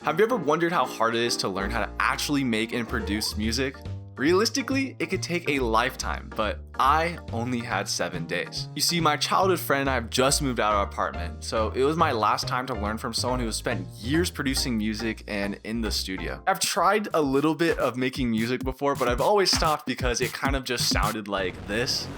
Have you ever wondered how hard it is to learn how to actually make and produce music? Realistically, it could take a lifetime, but I only had 7 days. You see, my childhood friend and I have just moved out of our apartment, so it was my last time to learn from someone who has spent years producing music and in the studio. I've tried a little bit of making music before, but I've always stopped because it kind of just sounded like this.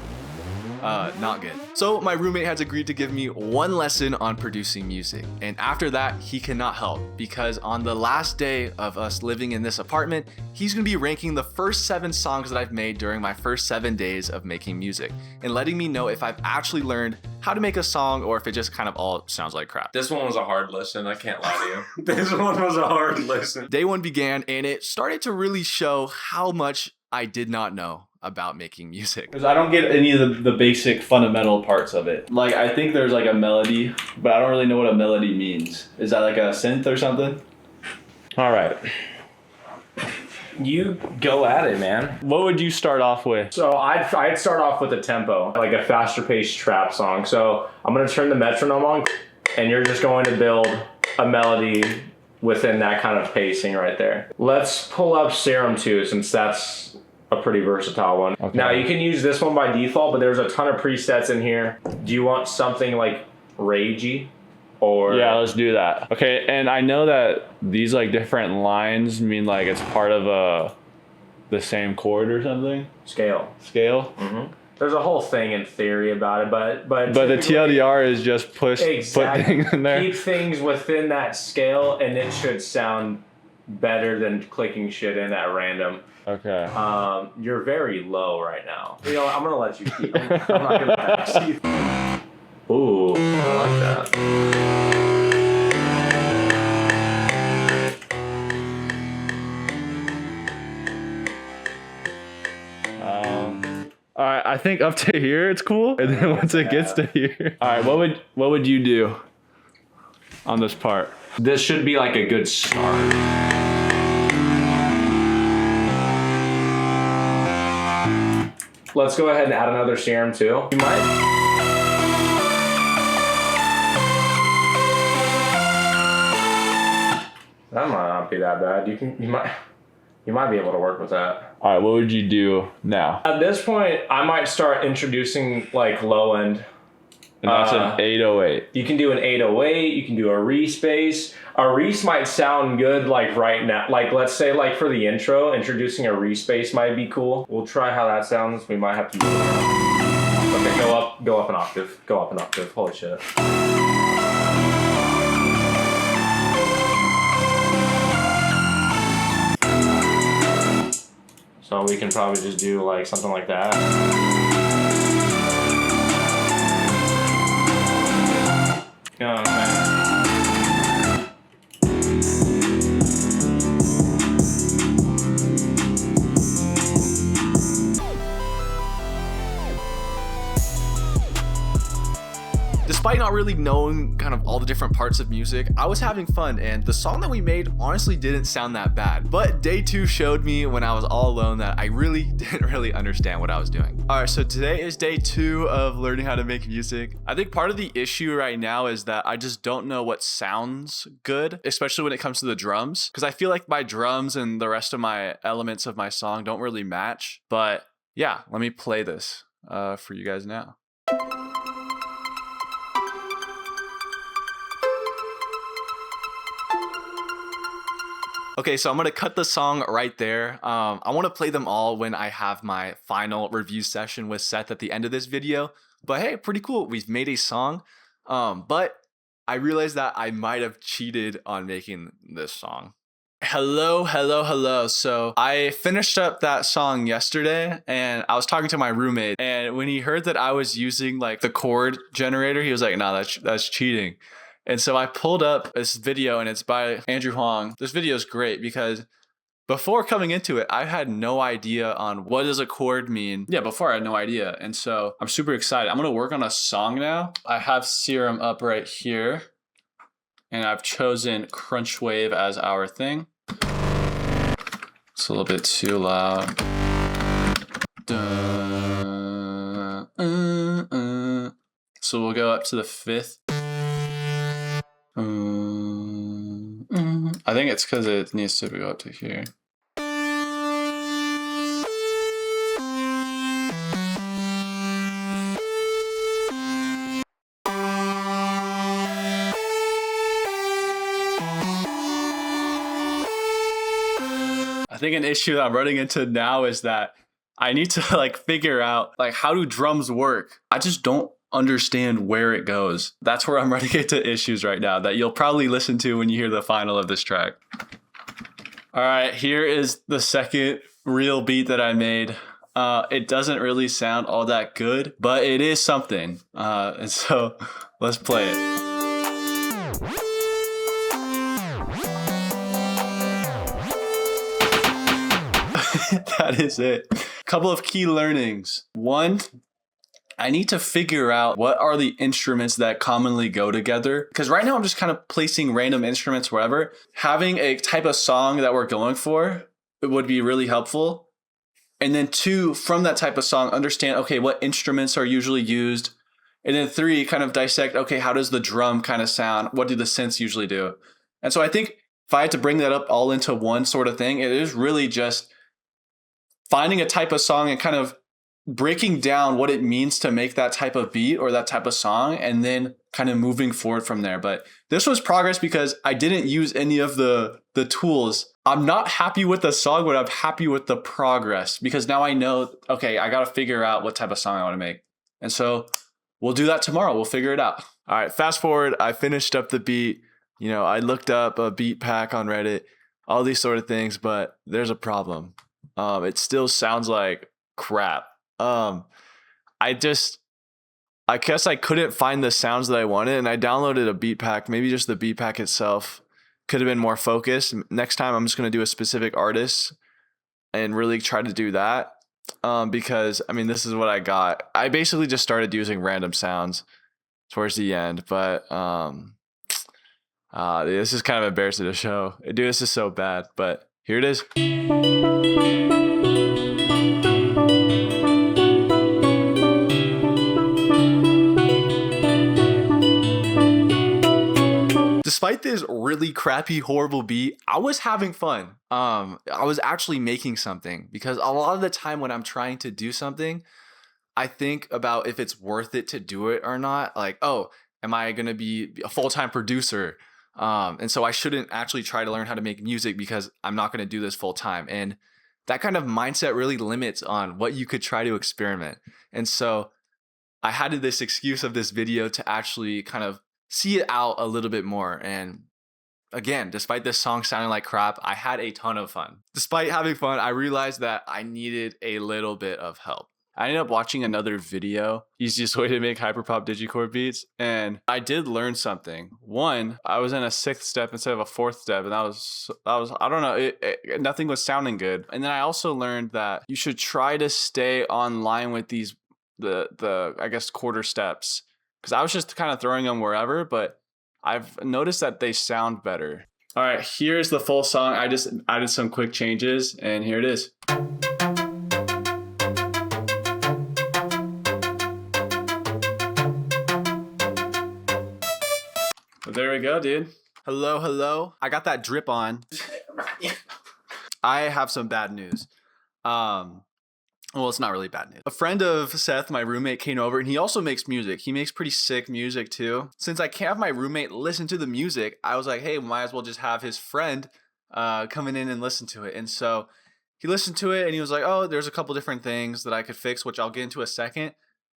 Not good. So my roommate has agreed to give me one lesson on producing music. And after that, he cannot help because on the last day of us living in this apartment, he's gonna be ranking the first 7 songs that I've made during my first 7 days of making music and letting me know if I've actually learned how to make a song or if it just kind of all sounds like crap. This one was a hard listen, I can't lie to you. This one was a hard listen. Day 1 began and it started to really show how much I did not know about making music. Because I don't get any of the basic fundamental parts of it. Like, I think there's like a melody, but I don't really know what a melody means. Is that like a synth or something? All right. You go at it, man. What would you start off with? So I'd start off with a tempo, like a faster paced trap song. So I'm gonna turn the metronome on and you're just going to build a melody within that kind of pacing right there. Let's pull up Serum 2 since that's a pretty versatile one. Okay. Now you can use this one by default, but there's a ton of presets in here. Do you want something like ragey? Or yeah, let's do that. Okay, and I know that these like different lines mean like it's part of the same chord or something. Scale. Mm-hmm. There's a whole thing in theory about it, but the TLDR is just put things in there. Keep things within that scale, and it should sound better than clicking shit in at random. Okay. You're very low right now. You know, I'm gonna let you keep. I'm not gonna ask you. Ooh, I like that. All right, I think up to here it's cool, and then once it gets to here. All right, what would you do on this part? This should be like a good start. Let's go ahead and add another Serum too. You might. That might not be that bad. You might be able to work with that. All right, what would you do now? At this point, I might start introducing like low end. And that's an 808. You can do an 808, you can do a respace. A res might sound good like right now. Like let's say like for the intro, introducing a respace might be cool. We'll try how that sounds. We might have to use it. Okay, go up an octave. Go up an octave. Holy shit. So we can probably just do like something like that. Okay. Despite not really knowing kind of all the different parts of music, I was having fun and the song that we made honestly didn't sound that bad. But day 2 showed me when I was all alone that I really didn't really understand what I was doing. All right, so today is day 2 of learning how to make music. I think part of the issue right now is that I just don't know what sounds good, especially when it comes to the drums, because I feel like my drums and the rest of my elements of my song don't really match. But yeah, let me play this for you guys now. Okay, so I'm gonna cut the song right there. I wanna play them all when I have my final review session with Seth at the end of this video. But hey, pretty cool, we've made a song. But I realized that I might have cheated on making this song. Hello. So I finished up that song yesterday and I was talking to my roommate, and when he heard that I was using like the chord generator, he was like, "No, that's cheating." And so I pulled up this video and it's by Andrew Huang. This video is great because before coming into it, I had no idea on what does a chord mean. Yeah, before I had no idea. And so I'm super excited. I'm gonna work on a song now. I have Serum up right here and I've chosen Crunch Wave as our thing. It's a little bit too loud. So we'll go up to the 5th. I think it's because it needs to go up to here. I think an issue that I'm running into now is that I need to like figure out like how do drums work? I just don't understand where it goes. That's where I'm running into issues right now that you'll probably listen to when you hear the final of this track. All right, here is the second real beat that I made. It doesn't really sound all that good, but it is something. And so let's play it. That is it. Couple of key learnings. One, I need to figure out what are the instruments that commonly go together. Because right now I'm just kind of placing random instruments wherever. Having a type of song that we're going for would be really helpful. And then two, from that type of song, understand, okay, what instruments are usually used. And then three, kind of dissect, okay, how does the drum kind of sound? What do the synths usually do? And so I think if I had to bring that up all into one sort of thing, it is really just finding a type of song and kind of breaking down what it means to make that type of beat or that type of song, and then kind of moving forward from there. But this was progress because I didn't use any of the tools. I'm not happy with the song, but I'm happy with the progress because now I know, okay, I got to figure out what type of song I want to make. And so we'll do that tomorrow. We'll figure it out. All right, fast forward. I finished up the beat. You know, I looked up a beat pack on Reddit, all these sort of things, but there's a problem. It still sounds like crap. I guess I couldn't find the sounds that I wanted, and I downloaded a beat pack. Maybe just the beat pack itself could have been more focused. Next time I'm just going to do a specific artist and really try to do that. Because I mean, this is what I got. I basically just started using random sounds towards the end, but this is kind of embarrassing to show. Dude, this is so bad, but here it is. Despite this really crappy, horrible beat, I was having fun. I was actually making something because a lot of the time when I'm trying to do something, I think about if it's worth it to do it or not. Like, oh, am I going to be a full-time producer? And so I shouldn't actually try to learn how to make music because I'm not going to do this full time. And that kind of mindset really limits on what you could try to experiment. And so I had this excuse of this video to actually kind of see it out a little bit more. And again, despite this song sounding like crap, I had a ton of fun. Despite having fun, I realized that I needed a little bit of help. I ended up watching another video, easiest way to make hyperpop digichord beats, and I did learn something. One, I was in a 6th step instead of a 4th step, and that was I don't know, nothing was sounding good. And then I also learned that you should try to stay on line with these the I guess quarter steps, because I was just kind of throwing them wherever, but I've noticed that they sound better. All right, here's the full song. I just added some quick changes, and here it is. There we go, dude. Hello, hello. I got that drip on. I have some bad news. Well, it's not really bad news. A friend of Seth, my roommate, came over and he also makes music. He makes pretty sick music too. Since I can't have my roommate listen to the music, I was like, hey, might as well just have his friend coming in and listen to it. And so he listened to it and he was like, oh, there's a couple different things that I could fix, which I'll get into a second.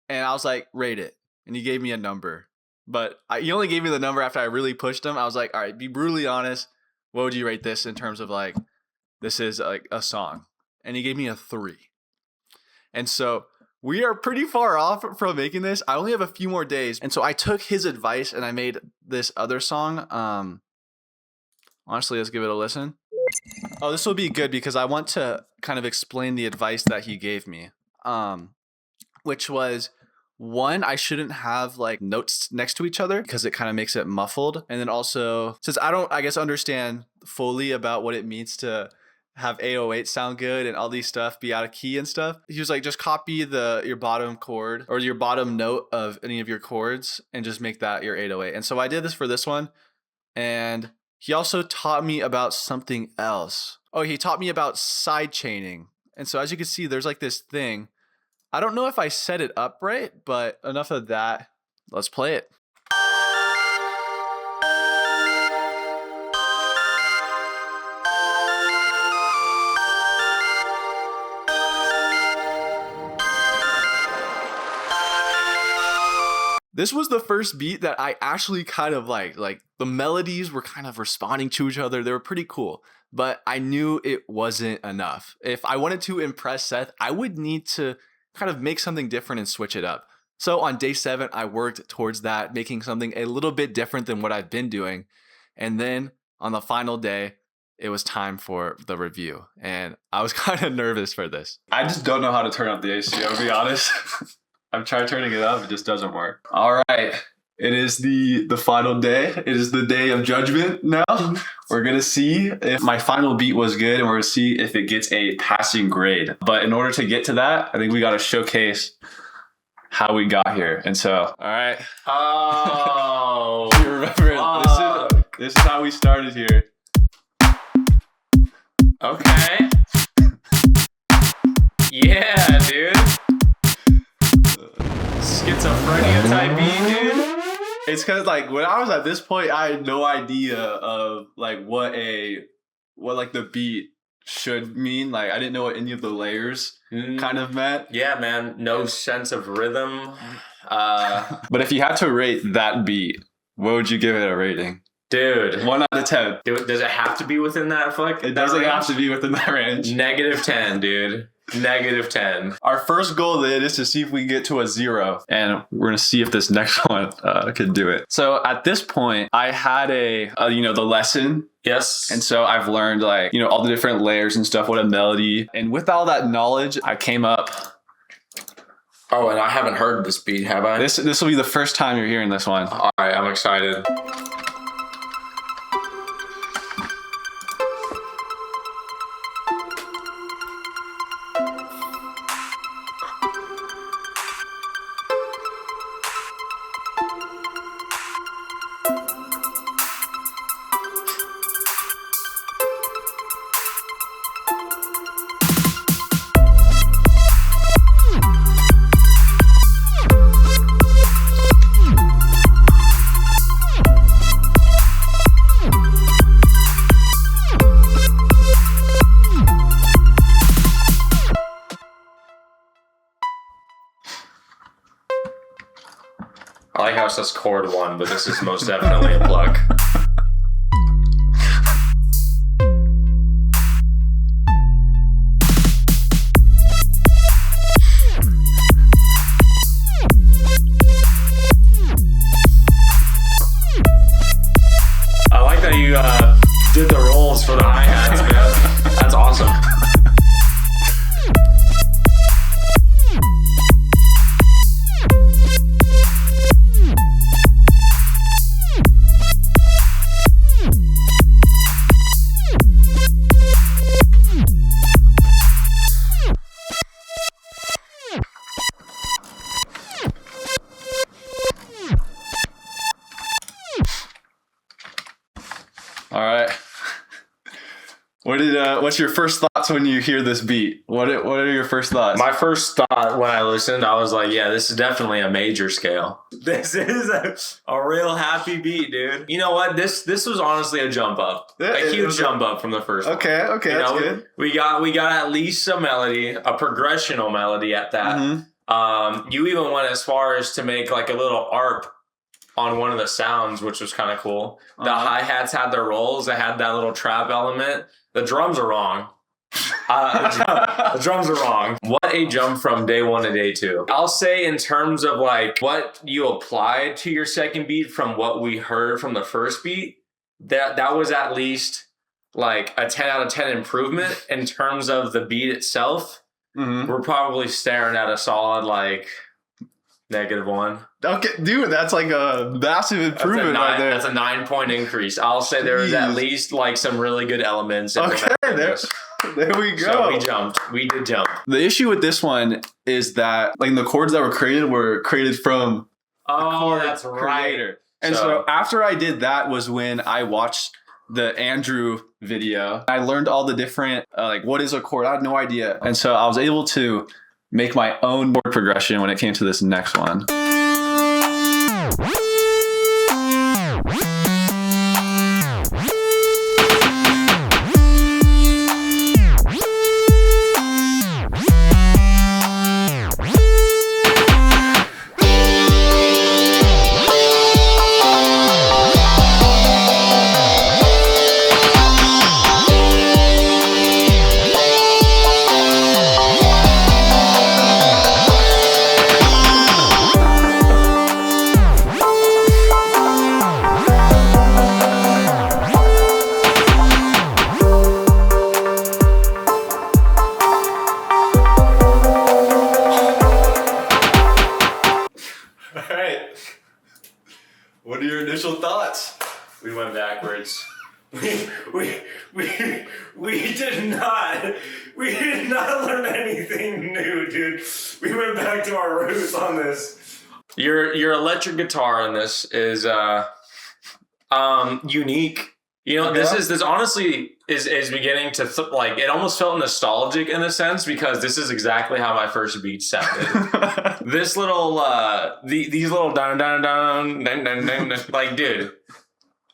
And I was like, rate it. And he gave me a number. But he only gave me the number after I really pushed him. I was like, all right, be brutally honest. What would you rate this in terms of like, this is like a song? And he gave me a 3. And so we are pretty far off from making this. I only have a few more days. And so I took his advice and I made this other song. Honestly, let's give it a listen. Oh, this will be good because I want to kind of explain the advice that he gave me. Which was, one, I shouldn't have like notes next to each other because it kind of makes it muffled. And then also, since I don't, I guess, understand fully about what it means to have 808 sound good and all these stuff be out of key and stuff, he was like, just copy your bottom chord or your bottom note of any of your chords and just make that your 808. And so I did this for this one, and He also taught me about something else. Oh, he taught me about side chaining. And so as you can see, there's like this thing. I don't know if I set it up right, but enough of that. Let's play it. This was the first beat that I actually kind of liked. Like the melodies were kind of responding to each other. They were pretty cool, but I knew it wasn't enough. If I wanted to impress Seth, I would need to kind of make something different and switch it up. So on day 7, I worked towards that, making something a little bit different than what I've been doing. And then on the final day, it was time for the review. And I was kind of nervous for this. I just don't know how to turn up the AC, I'll be honest. I've tried turning it up, it just doesn't work. All right, it is the final day. It is the day of judgment now. We're gonna see if my final beat was good, and we're gonna see if it gets a passing grade. But in order to get to that, I think we gotta showcase how we got here. And so, all right. Oh. You remember, this is how we started here. Okay. Yeah, dude. Schizophrenia type beat, dude. It's because like when I was at this point, I had no idea of like what like the beat should mean. Like I didn't know what any of the layers kind of meant. Yeah, man. No sense of rhythm. But if you had to rate that beat, what would you give it a rating? Dude. 1 out of 10. Does it have to be within that It doesn't have to be within that range. -10, dude. -10. Our first goal then is to see if we can get to a 0, and we're gonna see if this next one can do it. So at this point, I had the lesson. Yes. And so I've learned like all the different layers and stuff, what a melody, and with all that knowledge, I came up. Oh, and I haven't heard this beat, have I? This will be the first time you're hearing this one. All right, I'm excited. I like how it says chord 1, but this is most definitely a pluck. I like that you did the rolls for the hi-hats, man. That's awesome. All right. What's your first thoughts when you hear this beat? What are your first thoughts? My first thought when I listened, I was like, yeah, this is definitely a major scale. This is a real happy beat, dude. You know what? This was honestly a jump up. A huge jump up from the first one. Okay, that's good. We got at least a melody, a progressional melody at that. Mm-hmm. You even went as far as to make like a little arp on one of the sounds, which was kind of cool. The hi-hats had their rolls. They had that little trap element. The drums are wrong. The drums are wrong. What a jump from day 1 to day 2. I'll say in terms of like what you applied to your second beat from what we heard from the first beat, that was at least like a 10 out of 10 improvement. In terms of the beat itself, we're probably staring at a solid like -1. Okay, dude, that's like a massive improvement right there. That's a 9-point increase. I'll say there was at least like some really good elements. Okay, there we go. So we did jump. The issue with this one is that like the chords that were created from that's right. creator. And so after I did that was when I watched the Andrew video. I learned all the different, like what is a chord? I had no idea. And so I was able to make my own chord progression when it came to this next one. What are your initial thoughts? We went backwards. We did not learn anything new, dude. We went back to our roots on this. Your electric guitar on this is unique. You know, this honestly is beginning to like, it almost felt nostalgic in a sense, because this is exactly how my first beat sounded. This little these little down like, dude,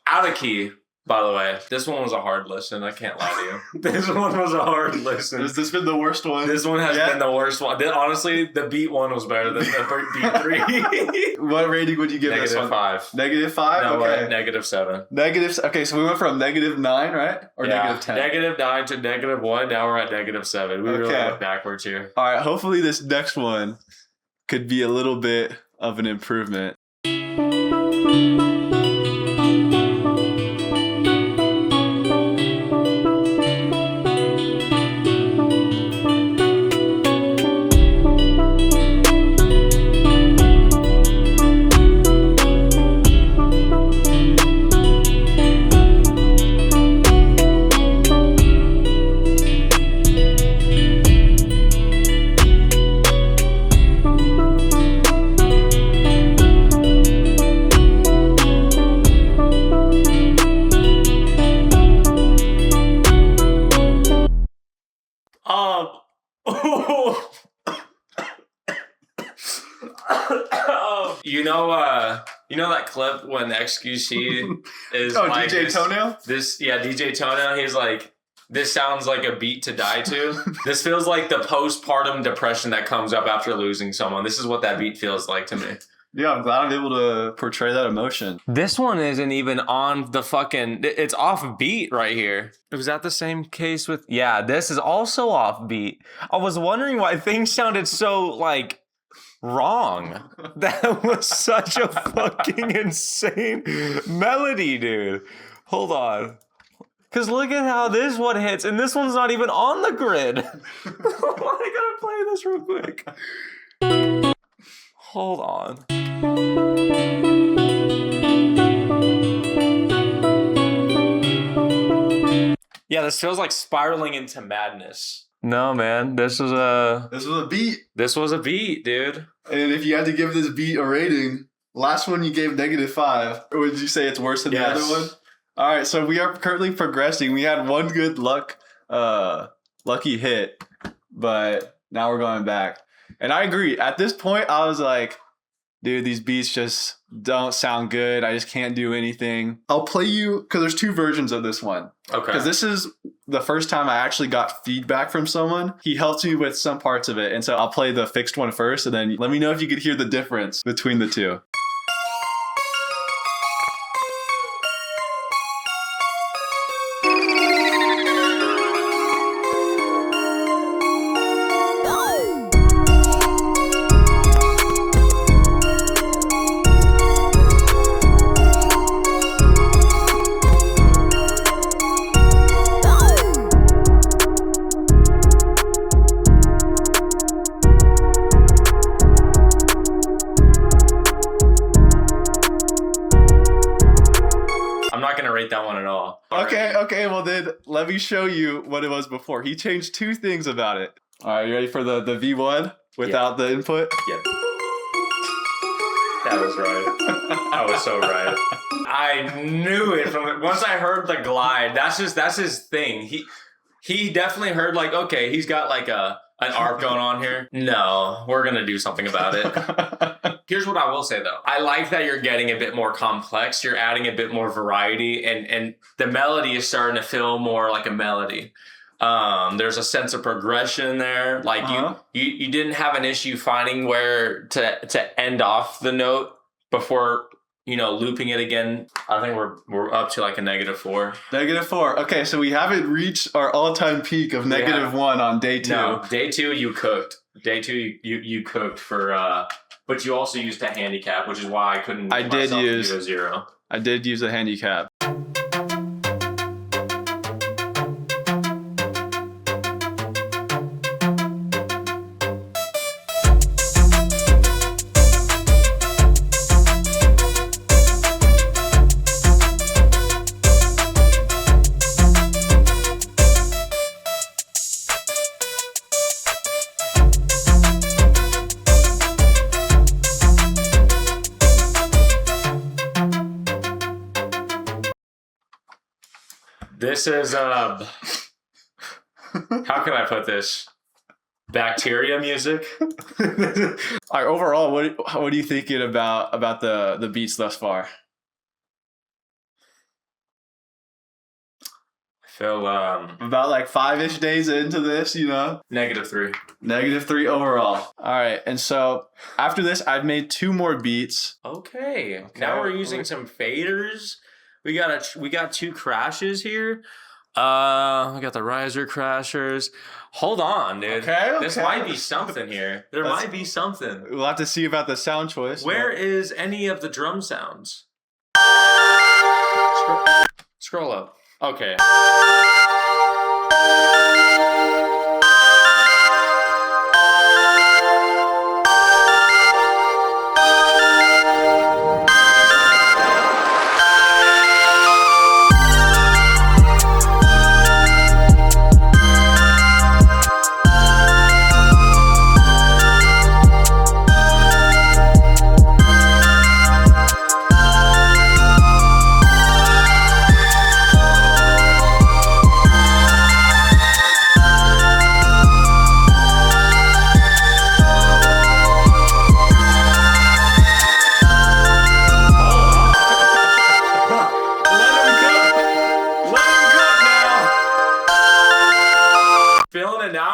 out of key. By the way, this one was a hard listen. I can't lie to you. This one was a hard listen. Has this been the worst one? This one has been the worst one. Honestly, the beat one was better than the beat 3. What rating would you give this one? -5. -5? No, okay. -7. Negatives. Okay, so we went from -9, right? Or -10? -9 to -1. Now we're at -7. We really went backwards here. All right. Hopefully, this next one could be a little bit of an improvement. You know that clip when the XQC is like DJ Toenail? DJ Toenail. He's like, this sounds like a beat to die to. This feels like the postpartum depression that comes up after losing someone. This is what that beat feels like to me. Yeah, I'm glad I'm able to portray that emotion. This one isn't even on the fucking... It's off beat right here. Was that the same case with... Yeah, this is also off beat. I was wondering why things sounded so, like, wrong. That was such a fucking insane melody, dude. Hold on. Because look at how this one hits, and this one's not even on the grid. I gotta play this real quick. Hold on. Yeah, this feels like spiraling into madness. No, man, this was a beat. This was a beat, dude. And if you had to give this beat a rating, last one you gave -5. Or would you say it's worse than the other one? All right, so we are currently progressing. We had one good lucky hit, but now we're going back. And I agree. At this point, I was like, dude, these beats just don't sound good. I just can't do anything. I'll play you, because there's 2 versions of this one. Okay. Because this is the first time I actually got feedback from someone. He helped me with some parts of it. And so I'll play the fixed one first, and then let me know if you could hear the difference between the 2. That one at all. Okay, well then let me show you what it was before. He changed 2 things about it. All right, you ready for the V1 without the input? Yep. I was right. I was so right. I knew it from once I heard the glide. That's his thing. He definitely heard like, okay, he's got like an arp going on here. No, we're gonna do something about it. Here's what I will say though. I like that you're getting a bit more complex. You're adding a bit more variety, and the melody is starting to feel more like a melody. There's a sense of progression there. Like you didn't have an issue finding where to end off the note before, you know, looping it again. I think we're up to like a -4. -4. Okay, so we haven't reached our all-time peak of -1 on day 2. No, day 2 you cooked. Day 2 you cooked for but you also used a handicap, which is why I couldn't I did use do a 0. I did use a handicap. This is how can I put this? Bacteria music. All right, overall, what are you thinking about the beats thus far? I feel About like 5-ish days into this, you know? -3. -3 overall. All right, and so after this, I've made 2 more beats. Okay. Now we're using some faders. We got 2 crashes here. We got the riser crashers. Hold on, dude. Okay. This might be something here. There might be something. We'll have to see about the sound choice. Where is any of the drum sounds? Scroll up. Okay.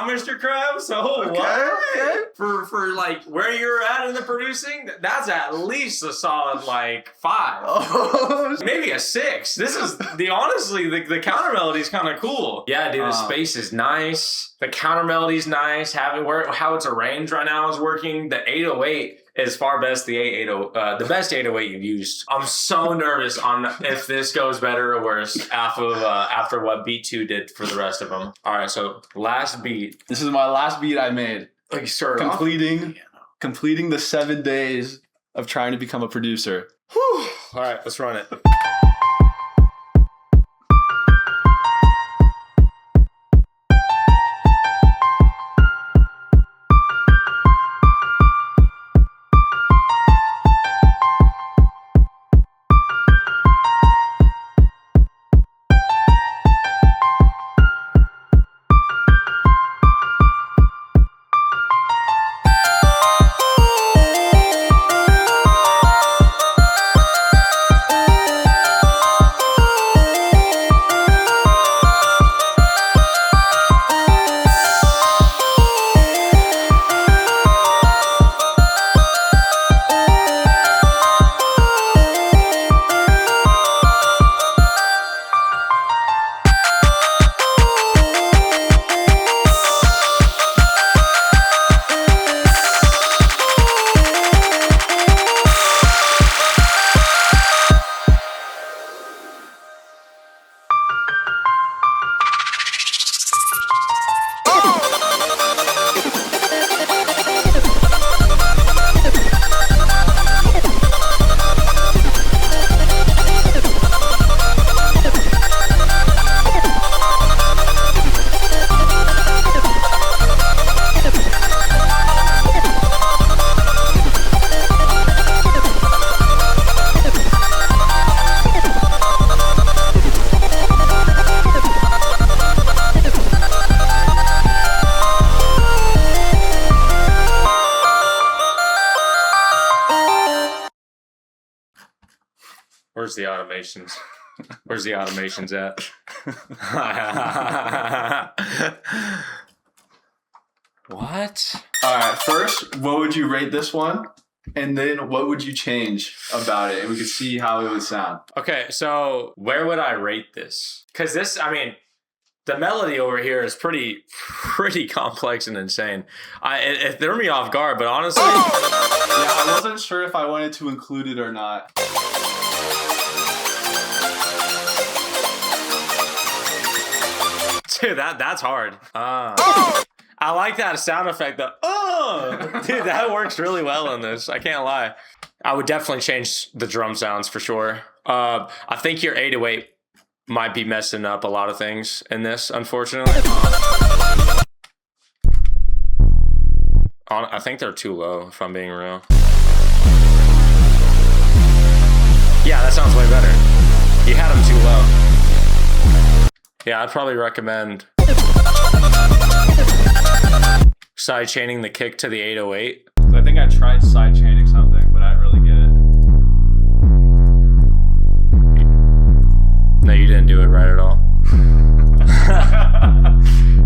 Mr. Krabs. So what? For like where you're at in the producing, that's at least a solid like 5. Maybe a 6. This is honestly the counter melody is kind of cool. Yeah, dude, the space is nice. The counter melody's nice. How it's arranged right now is working. The 808 is far best the best 808 you've used. I'm so nervous on if this goes better or worse after what beat 2 did for the rest of them. All right, so last beat. This is my last beat I made. Like you started completing the 7 days of trying to become a producer. Whew. All right, let's run it. Where's the automations? Where's the automations at? What? All right, first, what would you rate this one? And then what would you change about it? And we could see how it would sound. Okay, so where would I rate this? Because this, I mean, the melody over here is pretty complex and insane. It threw me off guard, but honestly, Yeah, I wasn't sure if I wanted to include it or not. dude, that's hard. I like that sound effect. Dude, that works really well in this. I can't lie. I would definitely change the drum sounds for sure. I think your 808 might be messing up a lot of things in this, unfortunately. I think they're too low, if I'm being real. Yeah, that sounds way better. You had them too low. Yeah, I'd probably recommend side chaining the kick to the 808. I think I tried side chaining something, but I didn't really get it. No, you didn't do it right at all.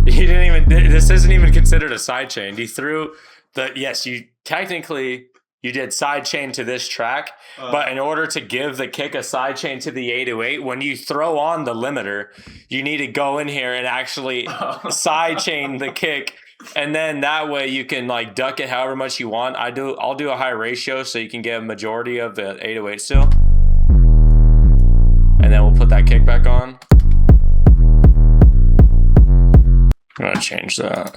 You didn't even. This isn't even considered a side chain. You threw the. Yes, you technically you did side chain to this track, but in order to give the kick a side chain to the 808, when you throw on the limiter, you need to go in here and actually side chain the kick. And then that way you can like duck it however much you want. I'll do a high ratio so you can get a majority of the 808 still. And then we'll put that kick back on. I'm gonna change that.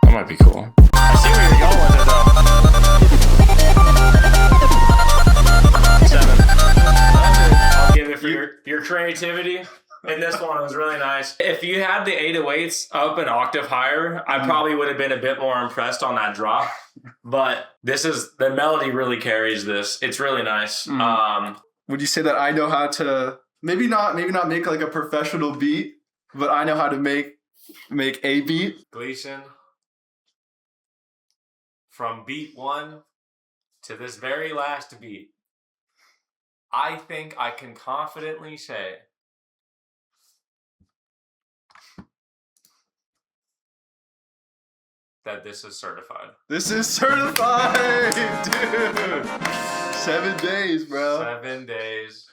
That might be cool. I see where you're going with it though. 7. I'll give it for your creativity. And this one was really nice. If you had the 808s up an octave higher, I probably would have been a bit more impressed on that drop. But the melody really carries this. It's really nice. Would you say that I know how to maybe not make like a professional beat, but I know how to make a beat? Gleason, from beat 1 to this very last beat, I think I can confidently say that this is certified. This is certified, dude. 7 days, bro. 7 days.